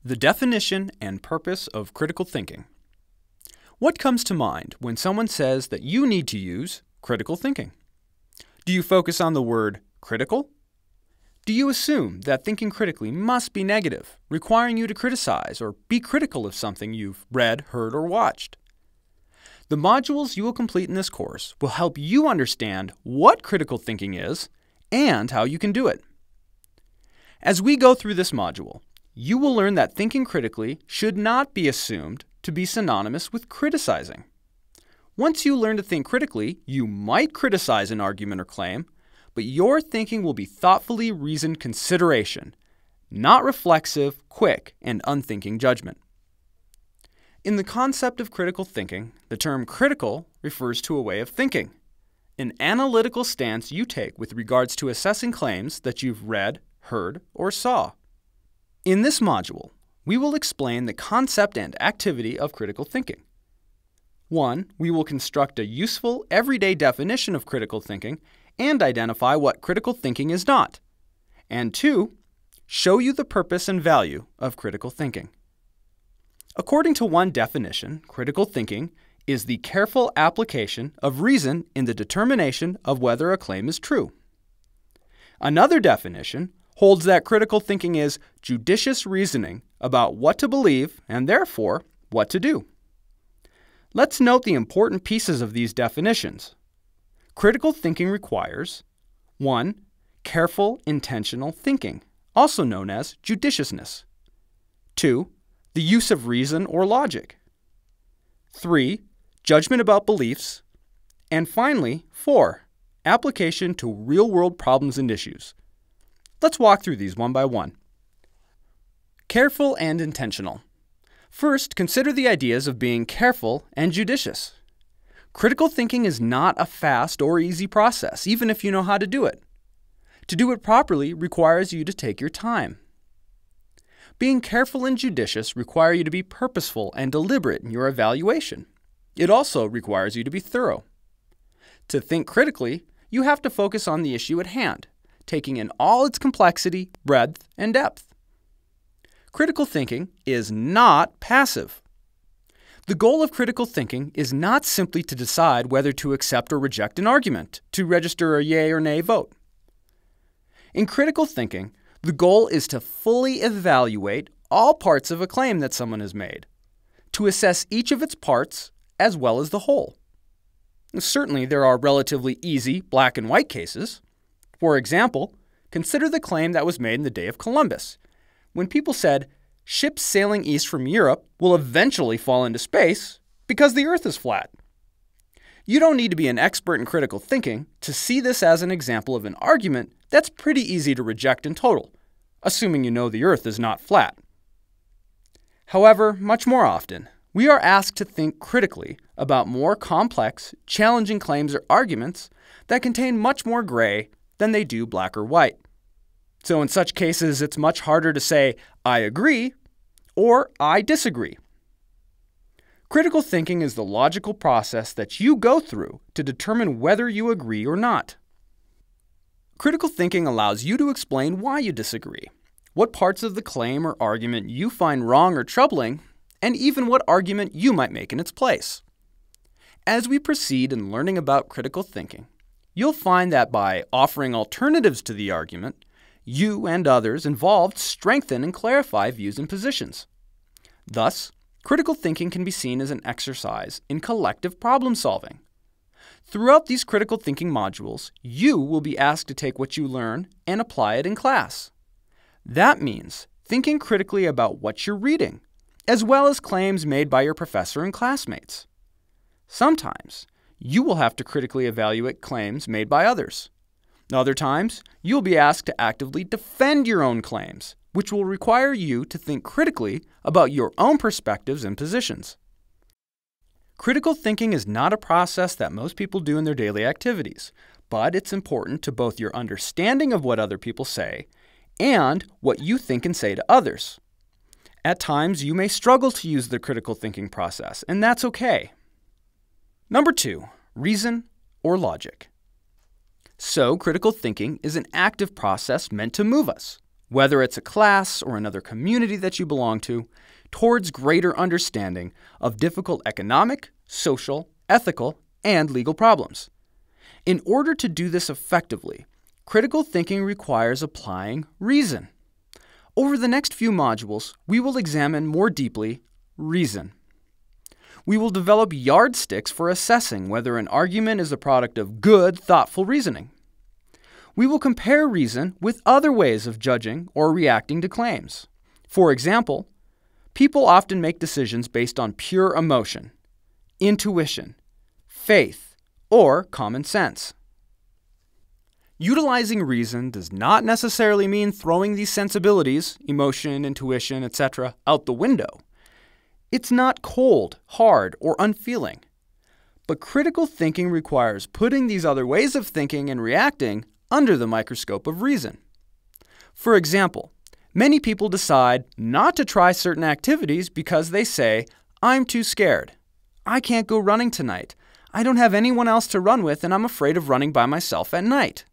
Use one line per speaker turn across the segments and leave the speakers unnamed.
The definition and purpose of critical thinking. What comes to mind when someone says that you need to use critical thinking? Do you focus on the word critical? Do you assume that thinking critically must be negative, requiring you to criticize or be critical of something you've read, heard, or watched? The modules you will complete in this course will help you understand what critical thinking is and how you can do it. As we go through this module, you will learn that thinking critically should not be assumed to be synonymous with criticizing. Once you learn to think critically, you might criticize an argument or claim, but your thinking will be thoughtfully reasoned consideration, not reflexive, quick, and unthinking judgment. In the concept of critical thinking, the term critical refers to a way of thinking, an analytical stance you take with regards to assessing claims that you've read, heard, or saw. In this module, we will explain the concept and activity of critical thinking. 1. We will construct a useful, everyday definition of critical thinking and identify what critical thinking is not. And 2. Show you the purpose and value of critical thinking. According to one definition, critical thinking is the careful application of reason in the determination of whether a claim is true. Another definition holds that critical thinking is judicious reasoning about what to believe and therefore what to do. Let's note the important pieces of these definitions. Critical thinking requires 1. Careful, intentional thinking, also known as judiciousness. 2. The use of reason or logic. 3. Judgment about beliefs. And finally, 4. Application to real-world problems and issues. Let's walk through these one by one. Careful and intentional. First, consider the ideas of being careful and judicious. Critical thinking is not a fast or easy process, even if you know how to do it. To do it properly requires you to take your time. Being careful and judicious require you to be purposeful and deliberate in your evaluation. It also requires you to be thorough. To think critically, you have to focus on the issue at hand, taking in all its complexity, breadth, and depth. Critical thinking is not passive. The goal of critical thinking is not simply to decide whether to accept or reject an argument, to register a yay or nay vote. In critical thinking, the goal is to fully evaluate all parts of a claim that someone has made, to assess each of its parts as well as the whole. Certainly, there are relatively easy black and white cases. For example, consider the claim that was made in the day of Columbus, when people said, ships sailing east from Europe will eventually fall into space because the Earth is flat. You don't need to be an expert in critical thinking to see this as an example of an argument that's pretty easy to reject in total, assuming you know the Earth is not flat. However, much more often, we are asked to think critically about more complex, challenging claims or arguments that contain much more gray than they do black or white. So in such cases, it's much harder to say, I agree, or I disagree. Critical thinking is the logical process that you go through to determine whether you agree or not. Critical thinking allows you to explain why you disagree, what parts of the claim or argument you find wrong or troubling, and even what argument you might make in its place. As we proceed in learning about critical thinking, you'll find that by offering alternatives to the argument, you and others involved strengthen and clarify views and positions. Thus, critical thinking can be seen as an exercise in collective problem solving. Throughout these critical thinking modules, you will be asked to take what you learn and apply it in class. That means thinking critically about what you're reading, as well as claims made by your professor and classmates. Sometimes, you will have to critically evaluate claims made by others. Other times, you'll be asked to actively defend your own claims, which will require you to think critically about your own perspectives and positions. Critical thinking is not a process that most people do in their daily activities, but it's important to both your understanding of what other people say and what you think and say to others. At times, you may struggle to use the critical thinking process, and that's okay. Number 2, reason or logic. So, critical thinking is an active process meant to move us, whether it's a class or another community that you belong to, towards greater understanding of difficult economic, social, ethical, and legal problems. In order to do this effectively, critical thinking requires applying reason. Over the next few modules, we will examine more deeply reason. We will develop yardsticks for assessing whether an argument is the product of good, thoughtful reasoning. We will compare reason with other ways of judging or reacting to claims. For example, people often make decisions based on pure emotion, intuition, faith, or common sense. Utilizing reason does not necessarily mean throwing these sensibilities, emotion, intuition, etc., out the window. It's not cold, hard, or unfeeling. But critical thinking requires putting these other ways of thinking and reacting under the microscope of reason. For example, many people decide not to try certain activities because they say, "I'm too scared. I can't go running tonight. I don't have anyone else to run with, and I'm afraid of running by myself at night."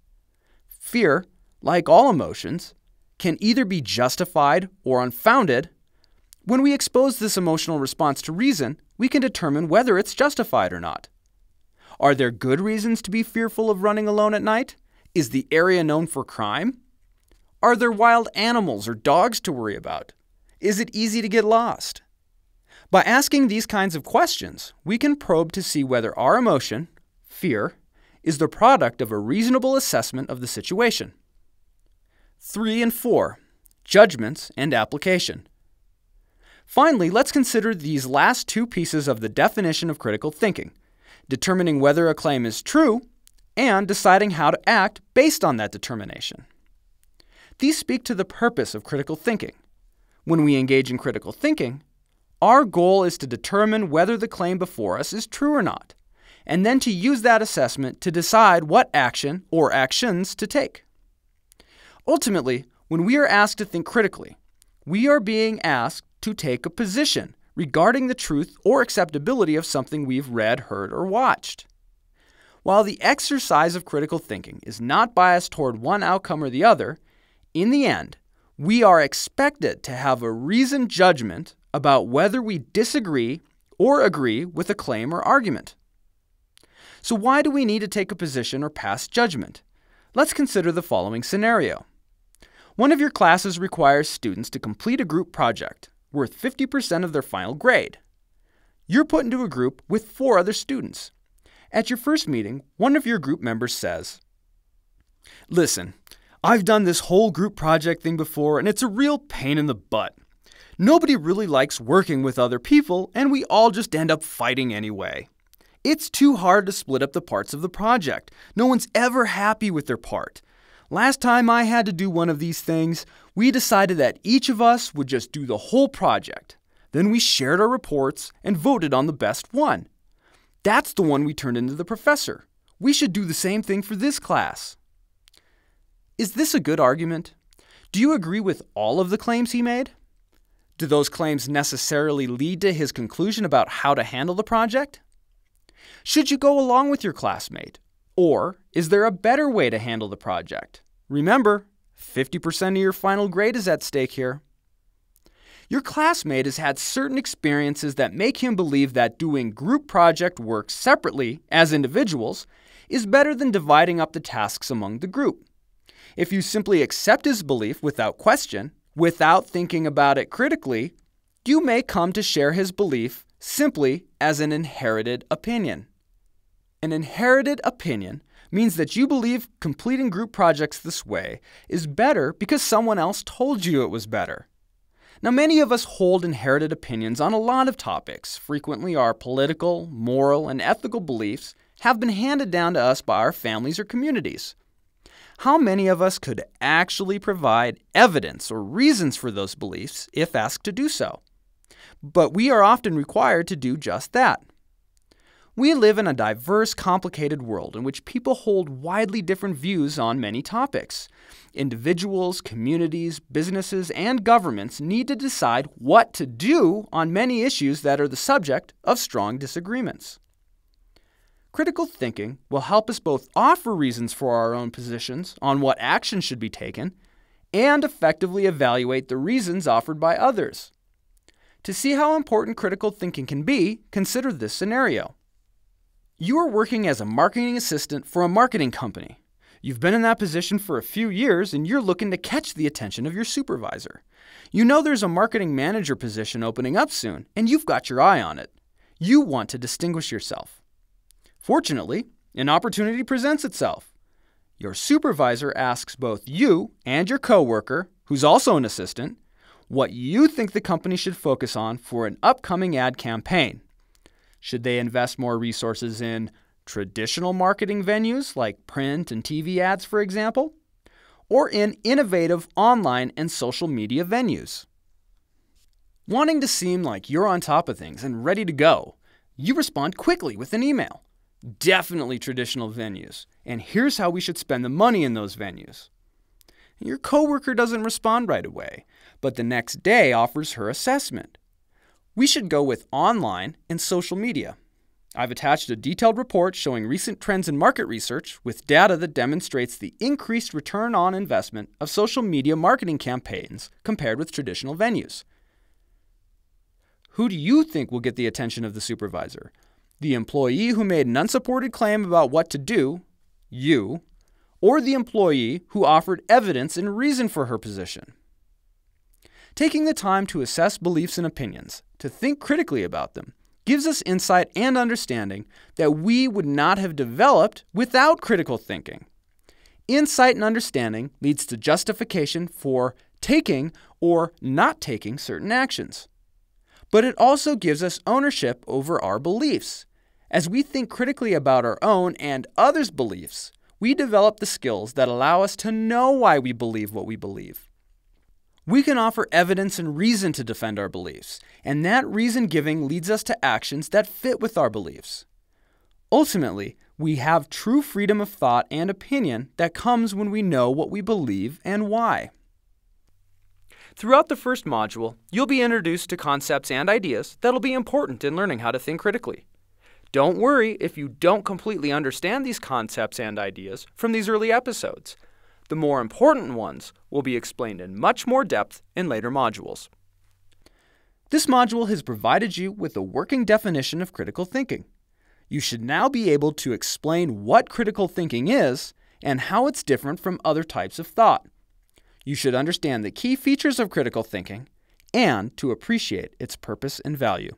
Fear, like all emotions, can either be justified or unfounded. When we expose this emotional response to reason, we can determine whether it's justified or not. Are there good reasons to be fearful of running alone at night? Is the area known for crime? Are there wild animals or dogs to worry about? Is it easy to get lost? By asking these kinds of questions, we can probe to see whether our emotion, fear, is the product of a reasonable assessment of the situation. 3 and 4, judgments and application. Finally, let's consider these last two pieces of the definition of critical thinking, determining whether a claim is true and deciding how to act based on that determination. These speak to the purpose of critical thinking. When we engage in critical thinking, our goal is to determine whether the claim before us is true or not, and then to use that assessment to decide what action or actions to take. Ultimately, when we are asked to think critically, we are being asked to take a position regarding the truth or acceptability of something we've read, heard, or watched. While the exercise of critical thinking is not biased toward one outcome or the other, in the end, we are expected to have a reasoned judgment about whether we disagree or agree with a claim or argument. So why do we need to take a position or pass judgment? Let's consider the following scenario. One of your classes requires students to complete a group project worth 50% of their final grade. You're put into a group with 4 other students. At your first meeting, one of your group members says, "Listen, I've done this whole group project thing before, and it's a real pain in the butt. Nobody really likes working with other people, and we all just end up fighting anyway. It's too hard to split up the parts of the project. No one's ever happy with their part. Last time I had to do one of these things, we decided that each of us would just do the whole project. Then we shared our reports and voted on the best one. That's the one we turned into the professor. We should do the same thing for this class." Is this a good argument? Do you agree with all of the claims he made? Do those claims necessarily lead to his conclusion about how to handle the project? Should you go along with your classmate? Or is there a better way to handle the project? Remember, 50% of your final grade is at stake here. Your classmate has had certain experiences that make him believe that doing group project work separately as individuals is better than dividing up the tasks among the group. If you simply accept his belief without question, without thinking about it critically, you may come to share his belief simply as an inherited opinion. An inherited opinion means that you believe completing group projects this way is better because someone else told you it was better. Now, many of us hold inherited opinions on a lot of topics. Frequently, our political, moral, and ethical beliefs have been handed down to us by our families or communities. How many of us could actually provide evidence or reasons for those beliefs if asked to do so? But we are often required to do just that. We live in a diverse, complicated world in which people hold widely different views on many topics. Individuals, communities, businesses, and governments need to decide what to do on many issues that are the subject of strong disagreements. Critical thinking will help us both offer reasons for our own positions on what action should be taken and effectively evaluate the reasons offered by others. To see how important critical thinking can be, consider this scenario. You are working as a marketing assistant for a marketing company. You've been in that position for a few years and you're looking to catch the attention of your supervisor. You know there's a marketing manager position opening up soon and you've got your eye on it. You want to distinguish yourself. Fortunately, an opportunity presents itself. Your supervisor asks both you and your coworker, who's also an assistant, what you think the company should focus on for an upcoming ad campaign. Should they invest more resources in traditional marketing venues like print and TV ads, for example, or in innovative online and social media venues? Wanting to seem like you're on top of things and ready to go, you respond quickly with an email. Definitely traditional venues, and here's how we should spend the money in those venues. Your coworker doesn't respond right away, but the next day offers her assessment. We should go with online and social media. I've attached a detailed report showing recent trends in market research with data that demonstrates the increased return on investment of social media marketing campaigns compared with traditional venues. Who do you think will get the attention of the supervisor? The employee who made an unsupported claim about what to do, you, or the employee who offered evidence and reason for her position? Taking the time to assess beliefs and opinions, to think critically about them, gives us insight and understanding that we would not have developed without critical thinking. Insight and understanding leads to justification for taking or not taking certain actions. But it also gives us ownership over our beliefs. As we think critically about our own and others' beliefs, we develop the skills that allow us to know why we believe what we believe. We can offer evidence and reason to defend our beliefs, and that reason giving leads us to actions that fit with our beliefs. Ultimately, we have true freedom of thought and opinion that comes when we know what we believe and why. Throughout the first module, you'll be introduced to concepts and ideas that'll be important in learning how to think critically. Don't worry if you don't completely understand these concepts and ideas from these early episodes. The more important ones will be explained in much more depth in later modules. This module has provided you with a working definition of critical thinking. You should now be able to explain what critical thinking is and how it's different from other types of thought. You should understand the key features of critical thinking and to appreciate its purpose and value.